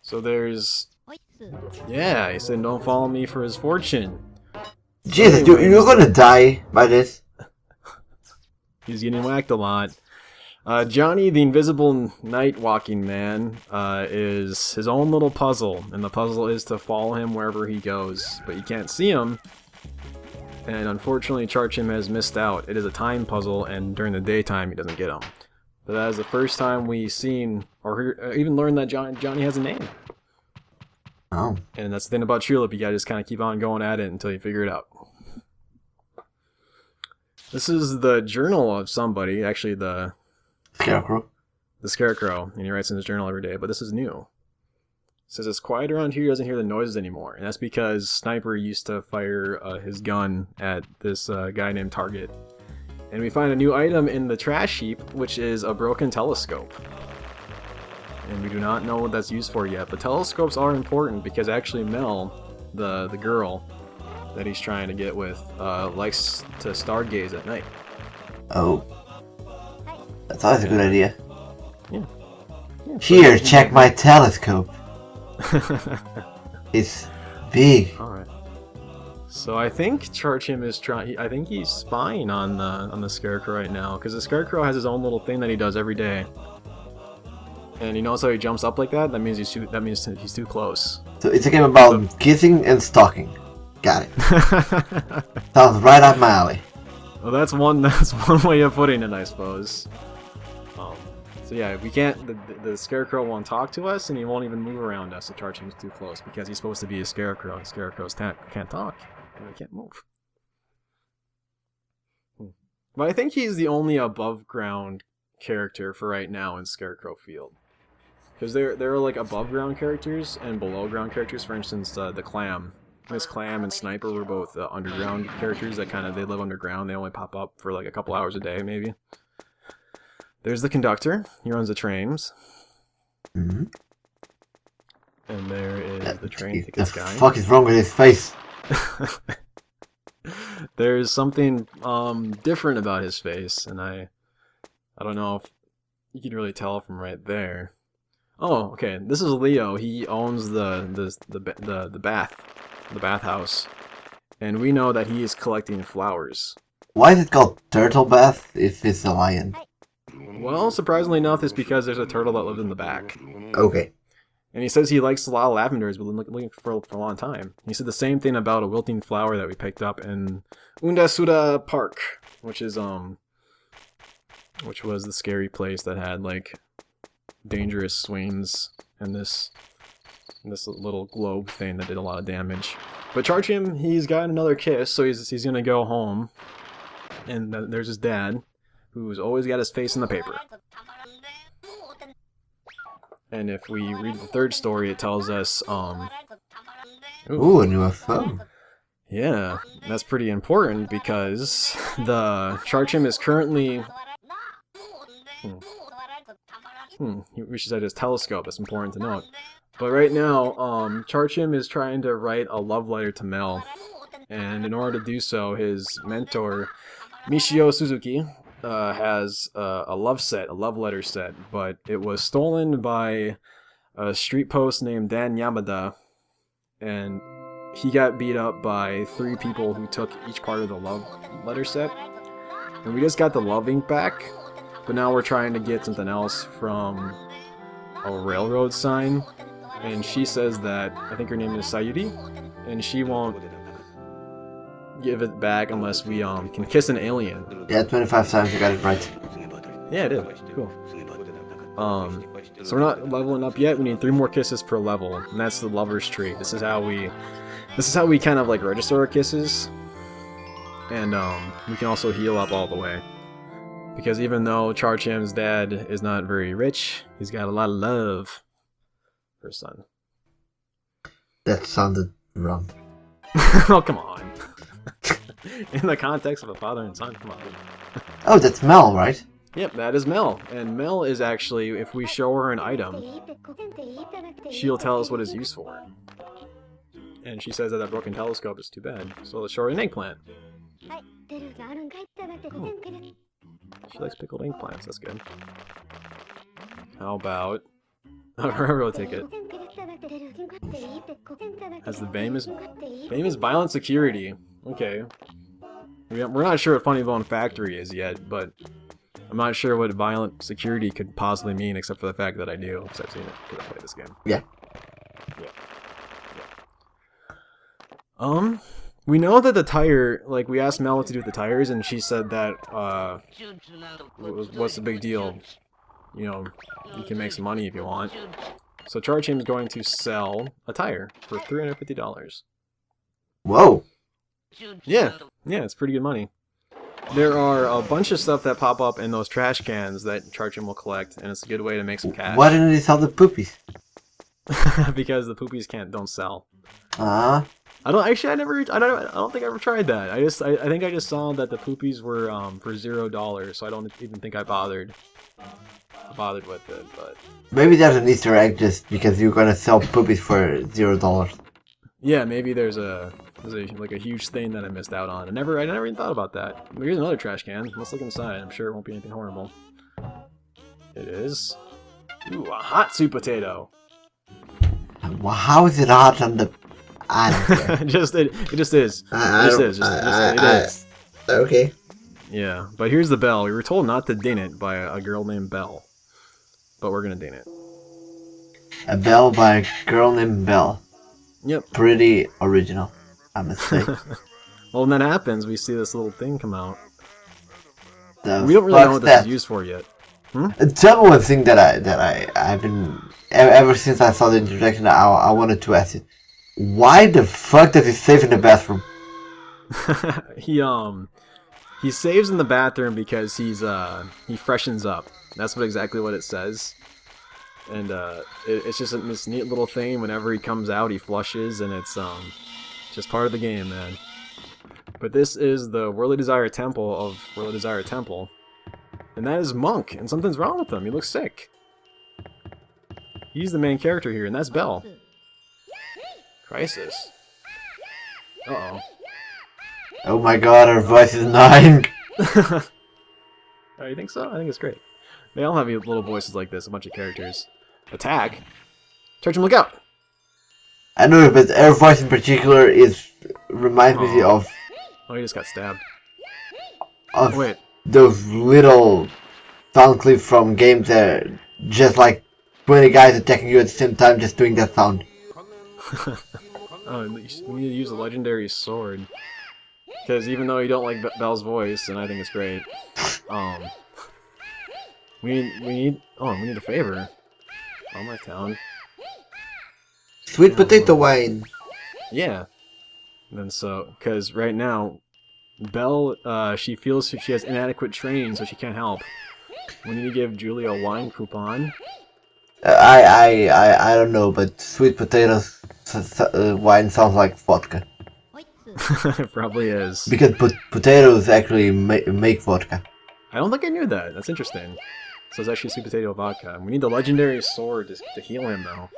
So there's... Yeah, he said don't follow me for his fortune. Jesus, you're gonna die by this. He's getting whacked a lot. Johnny, the invisible night walking man, is his own little puzzle, and the puzzle is to follow him wherever he goes, but you can't see him, and unfortunately Charchim has missed out. It is a time puzzle, and during the daytime he doesn't get him. But that is the first time we've seen, or even learned that Johnny has a name. Oh. And that's the thing about Tulip, you gotta just kind of keep on going at it until you figure it out. This is the journal of somebody, actually the Scarecrow. The Scarecrow, and he writes in his journal every day, but this is new. It says it's quiet around here, he doesn't hear the noises anymore, and that's because Sniper used to fire his gun at this guy named Target. And we find a new item in the trash heap, which is a broken telescope. And we do not know what that's used for yet, but telescopes are important because actually Mel, the girl that he's trying to get with, likes to stargaze at night. Oh. That's always a good idea. Yeah. Here, check my telescope. It's big. Alright. So I think Charchim is trying. I think he's spying on the Scarecrow right now, because the Scarecrow has his own little thing that he does every day. And you notice how he jumps up like that? That means he's too close. So it's a game about kissing and stalking. Got it. Sounds right up my alley. Well, that's one way of putting it, I suppose. So yeah, we can't. The Scarecrow won't talk to us, and he won't even move around us if Charchim's too close, because he's supposed to be a Scarecrow. And Scarecrows can't talk, and they can't move. But I think he's the only above ground character for right now in Scarecrow Field. Because there are like above ground characters and below ground characters. For instance, the Clam. Miss Clam and Sniper were both underground characters that they live underground. They only pop up for like a couple hours a day, maybe. There's the Conductor. He runs the trains. Mm-hmm. And there is the train tickets guy. What the fuck is wrong with his face? There's something different about his face, and I don't know if you can really tell from right there. Oh, okay. This is Leo. He owns the bathhouse, and we know that he is collecting flowers. Why is it called Turtle Bath if it's a lion? Well, surprisingly enough, it's because there's a turtle that lives in the back. Okay. And he says he likes a lot of lavenders, but been looking for a long time. He said the same thing about a wilting flower that we picked up in Undasuda Park, which was the scary place that had like dangerous swings and this little globe thing that did a lot of damage. But Charchim, he's got another kiss, so he's gonna go home. And there's his dad, who's always got his face in the paper. And if we read the third story, it tells us, Ooh, a new phone. Yeah, that's pretty important because the Charchim is currently... He reaches out his telescope, that's important to note. But right now, Charchim is trying to write a love letter to Mel. And in order to do so, his mentor, Michio Suzuki, has a love letter set, but it was stolen by a street post named Dan Yamada, and he got beat up by 3 people who took each part of the love letter set. And we just got the love ink back, but now we're trying to get something else from a railroad sign, and she says that, I think her name is Sayuri, and she won't give it back unless we can kiss an alien. Yeah, 25 times you got it right. Yeah, it is. Cool. So we're not leveling up yet. We need 3 more kisses per level, and that's the lover's tree. This is how we kind of like register our kisses, and we can also heal up all the way. Because even though Charchim's dad is not very rich, he's got a lot of love for his son. That sounded wrong. Oh, come on. In the context of a father and son, come on. Oh, that's Mel, right? Yep, that is Mel. And Mel is actually, if we show her an item, she'll tell us what it's used for. And she says that broken telescope is too bad, so let's show her an eggplant. Oh. She likes pickled eggplants, that's good. How about a railroad ticket? As the famous violent security. Okay. We're not sure what Funny Bone Factory is yet, but I'm not sure what violent security could possibly mean, except for the fact that I do, because I've seen it, because I played this game. Yeah. We know that the tire, like, we asked Mel what to do with the tires, and she said that, what's the big deal? You know, you can make some money if you want. So Charchim's going to sell a tire for $350. Whoa. Yeah, it's pretty good money. There are a bunch of stuff that pop up in those trash cans that Charchim will collect, and it's a good way to make some cash. Why didn't they sell the poopies? Because the poopies don't sell. Ah. I don't think I ever tried that. I think I just saw that the poopies were for $0, so I don't even think I bothered with it. But maybe there's an Easter egg just because you're gonna sell poopies for $0. yeah, maybe there's like a huge thing that I missed out on. I never even thought about that. But here's another trash can. Let's look inside. I'm sure it won't be anything horrible. It is. Ooh, a hot sweet potato. Well, how is it hot on the? I don't care. it just is. It is. Okay. Yeah, but here's the bell. We were told not to ding it by a girl named Belle, but we're gonna ding it. A bell by a girl named Belle. Yep. Pretty original, I must say. Well, when that happens, we see this little thing come out. We don't really know what this is used for yet. Tell me one thing that I've been ever since I saw the introduction. I wanted to ask it. Why the fuck does he save in the bathroom? He saves in the bathroom because he freshens up. That's exactly what it says. And it's just this neat little thing. Whenever he comes out, he flushes, and it's just part of the game, man. But this is the Worldly Desire Temple of Worldly Desire Temple, and that is Monk. And something's wrong with him. He looks sick. He's the main character here, and that's Belle. Crisis. Uh-oh. Oh my god, her voice is annoying. Oh, you think so? I think it's great. They all have little voices like this, a bunch of characters. Attack? Charge him, look out! I know, but her voice in particular reminds me of... Oh, he just got stabbed. Wait. Those little sound clips from games that are just like 20 guys attacking you at the same time, just doing that sound. Oh, we need to use a legendary sword. Because even though you don't like Belle's voice, and I think it's great, we need a favor. Oh, my town. Sweet potato wine. Yeah. And then because right now, Belle, she feels she has inadequate training, so she can't help. We need to give Julia a wine coupon. I don't know, but sweet potatoes wine sounds like vodka. It probably is. Because potatoes actually make vodka. I don't think I knew that. That's interesting. So it's actually sweet potato vodka. We need the legendary sword to heal him, though.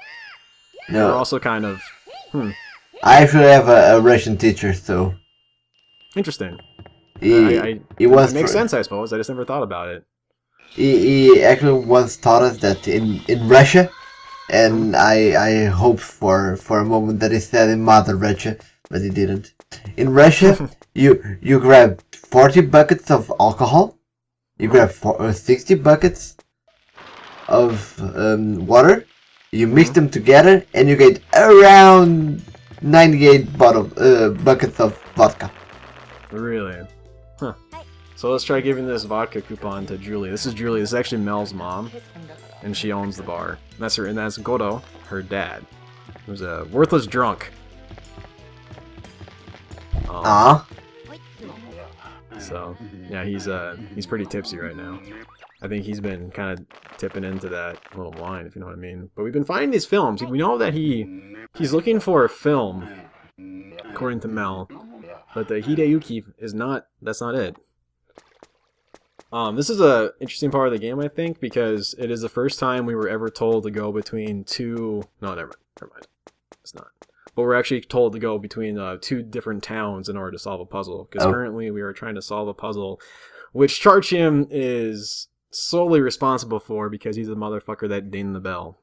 No. We're also kind of... I actually have a Russian teacher, so... Interesting. It makes sense, I suppose. I just never thought about it. He actually once taught us that in Russia, and I hoped for a moment that he said in Mother Russia, but he didn't. In Russia, you grab 40 buckets of alcohol, you grab 60 buckets of water, you mix them together, and you get around 98 buckets of vodka. Really? Huh. So let's try giving this vodka coupon to Julie. This is Julie. This is actually Mel's mom, and she owns the bar. That's her, and that's Godo, her dad, who's a worthless drunk. So yeah, he's pretty tipsy right now. I think he's been kind of tipping into that little wine, if you know what I mean. But we've been finding these films. We know that he's looking for a film, according to Mel, but the Hideyuki is not. That's not it. This is a interesting part of the game, I think, because it is the first time we were ever told to go between two... No, never mind. It's not. But we're actually told to go between two different towns in order to solve a puzzle. Because currently we are trying to solve a puzzle, which Charchim is solely responsible for because he's the motherfucker that dinged the bell.